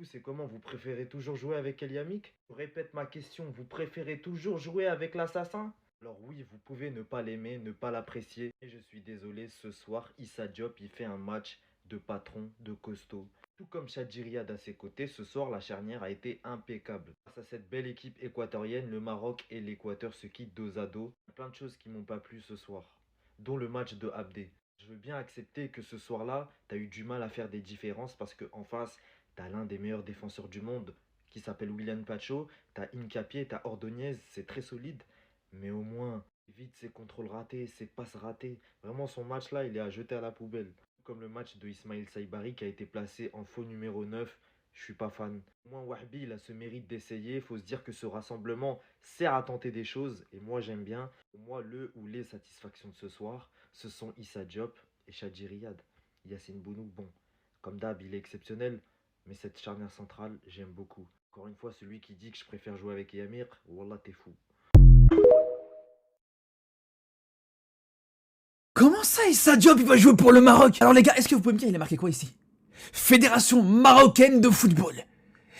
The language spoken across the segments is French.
coup, c'est comment? Vous préférez toujours jouer avec Eliamik? Je répète ma question, vous préférez toujours jouer avec l'assassin? Alors oui, vous pouvez ne pas l'aimer, ne pas l'apprécier. Et je suis désolé, ce soir, Issa Diop, il fait un match de patron, de costaud. Tout comme Chadji Riyad à ses côtés, ce soir, la charnière a été impeccable. Face à cette belle équipe équatorienne, le Maroc et l'Équateur se quittent dos à dos. Il y a plein de choses qui m'ont pas plu ce soir, dont le match de Abdé. Je veux bien accepter que ce soir-là, tu as eu du mal à faire des différences parce qu'en face, tu as l'un des meilleurs défenseurs du monde qui s'appelle William Pacho, tu as Incapié, tu as Ordonez, c'est très solide. Mais au moins, évite ses contrôles ratés, ses passes ratées. Vraiment, son match-là, il est à jeter à la poubelle. Comme le match de Ismail Saibari qui a été placé en faux numéro 9. Je suis pas fan. Au moins, Wahbi, il a ce mérite d'essayer. Il faut se dire que ce rassemblement sert à tenter des choses. Et moi, j'aime bien. Pour moi, le ou les satisfactions de ce soir, ce sont Issa Diop et Chadji Riyad. Yassine Bounou, bon, comme d'hab, il est exceptionnel. Mais cette charnière centrale, j'aime beaucoup. Encore une fois, celui qui dit que je préfère jouer avec Yamir, Wallah, t'es fou. Comment ça, Issa Diop, il va jouer pour le Maroc? Alors les gars, est-ce que vous pouvez me dire, il est marqué quoi ici? Fédération marocaine de football.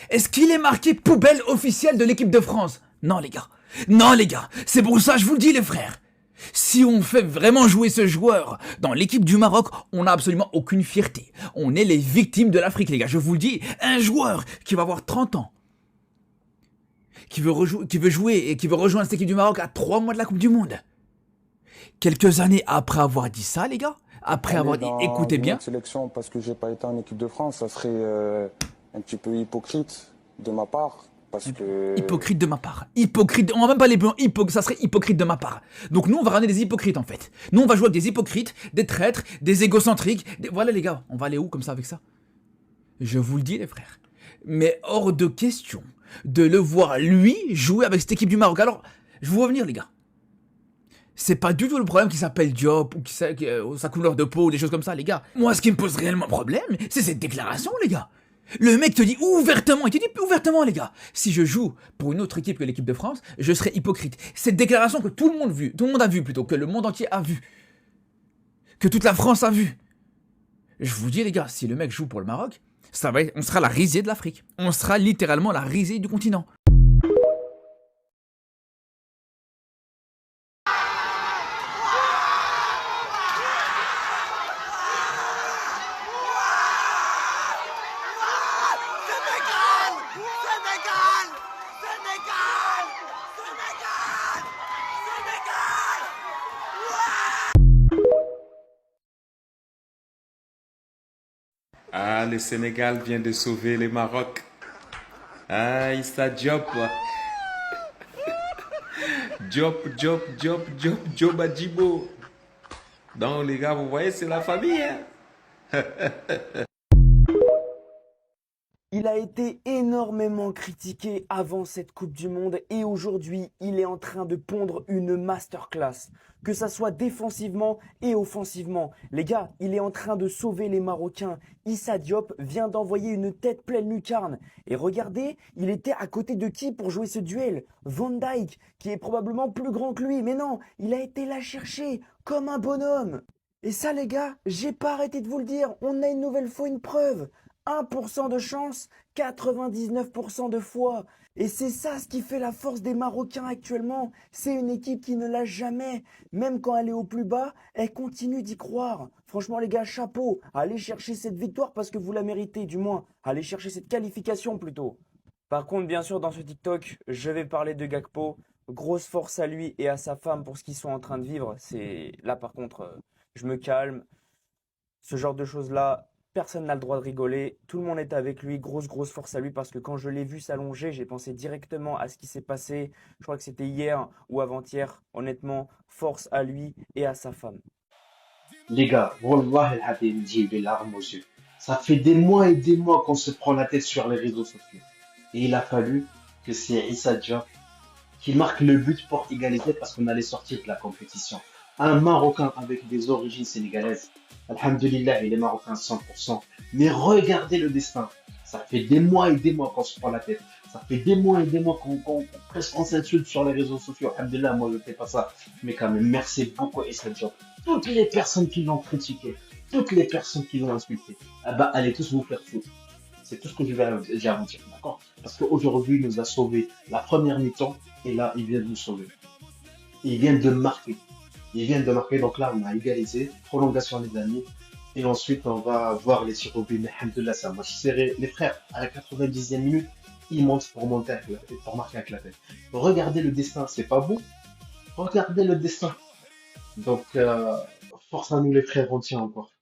Est-ce qu'il est marqué poubelle officielle de l'équipe de France? Non les gars, non les gars, c'est pour ça je vous le dis les frères. Si on fait vraiment jouer ce joueur dans l'équipe du Maroc, on n'a absolument aucune fierté. On est les victimes de l'Afrique les gars, je vous le dis. Un joueur qui va avoir 30 ans, qui veut jouer et qui veut rejoindre cette équipe du Maroc à 3 mois de la Coupe du Monde. Quelques années après avoir dit ça, les gars, après avoir dit, écoutez bien. Sélection parce que j'ai pas été en équipe de France, ça serait un petit peu hypocrite de ma part. Parce que... Hypocrite de ma part. Hypocrite, on va même pas les blancs, ça serait hypocrite de ma part. Donc nous, on va ramener des hypocrites en fait. Nous, on va jouer avec des hypocrites, des traîtres, des égocentriques. Voilà les gars, on va aller où comme ça avec ça? Je vous le dis les frères. Mais hors de question de le voir lui jouer avec cette équipe du Maroc. Alors, je vous vois venir les gars. C'est pas du tout le problème qui s'appelle Diop ou sa couleur de peau ou des choses comme ça, les gars. Moi, ce qui me pose réellement problème, c'est cette déclaration, les gars. Le mec te dit ouvertement, il te dit ouvertement, les gars, si je joue pour une autre équipe que l'équipe de France, je serai hypocrite. Cette déclaration que tout le monde a vu plutôt, que le monde entier a vu, que toute la France a vu. Je vous dis, les gars, si le mec joue pour le Maroc, on sera la risée de l'Afrique. On sera littéralement la risée du continent. Ah, le Sénégal vient de sauver le Maroc. Ah, Issa Diop. Diop Adjibo. Donc les gars, vous voyez, c'est la famille, hein? Il a été énormément critiqué avant cette Coupe du Monde et aujourd'hui, il est en train de pondre une masterclass. Que ça soit défensivement et offensivement. Les gars, il est en train de sauver les Marocains. Issa Diop vient d'envoyer une tête pleine lucarne. Et regardez, il était à côté de qui pour jouer ce duel? Van Dijk, qui est probablement plus grand que lui. Mais non, il a été là chercher comme un bonhomme. Et ça, les gars, j'ai pas arrêté de vous le dire. On a une nouvelle fois une preuve. 1% de chance, 99% de foi. Et c'est ça ce qui fait la force des Marocains actuellement. C'est une équipe qui ne lâche jamais. Même quand elle est au plus bas, elle continue d'y croire. Franchement les gars, chapeau. Allez chercher cette victoire parce que vous la méritez du moins. Allez chercher cette qualification plutôt. Par contre, bien sûr, dans ce TikTok, je vais parler de Gakpo. Grosse force à lui et à sa femme pour ce qu'ils sont en train de vivre. Là par contre, je me calme. Ce genre de choses-là, personne n'a le droit de rigoler, tout le monde est avec lui, grosse force à lui parce que quand je l'ai vu s'allonger, j'ai pensé directement à ce qui s'est passé, je crois que c'était hier ou avant-hier, honnêtement, force à lui et à sa femme. Les gars, Wallah el-Hadim, j'ai les larmes aux yeux. Ça fait des mois et des mois qu'on se prend la tête sur les réseaux sociaux. Et il a fallu que c'est Issa Diop qui marque le but pour égaliser parce qu'on allait sortir de la compétition. Un Marocain avec des origines sénégalaises. Alhamdulillah, il est marocain 100%. Mais regardez le destin. Ça fait des mois et des mois qu'on se prend la tête. Ça fait des mois et des mois qu'on s'insulte sur les réseaux sociaux. Alhamdulillah, moi je ne fais pas ça. Mais quand même, merci beaucoup Issa Diop. Toutes les personnes qui l'ont critiqué, toutes les personnes qui l'ont insulté, ah bah, allez tous vous faire foutre. C'est tout ce que je vais déjà vous dire, d'accord? Parce qu'aujourd'hui, il nous a sauvé la première mi-temps et là, il vient de nous sauver. Il vient de marquer. Il vient de marquer, donc là, on a égalisé, prolongation les amis. Et ensuite, on va voir les tirs au but. Mais alhamdoulilah, c'est un match serré. Les frères, à la 90e minute, ils montent pour monter avec la tête, pour marquer avec la tête. Regardez le destin, c'est pas beau. Regardez le destin. Donc, force à nous les frères, on tient encore.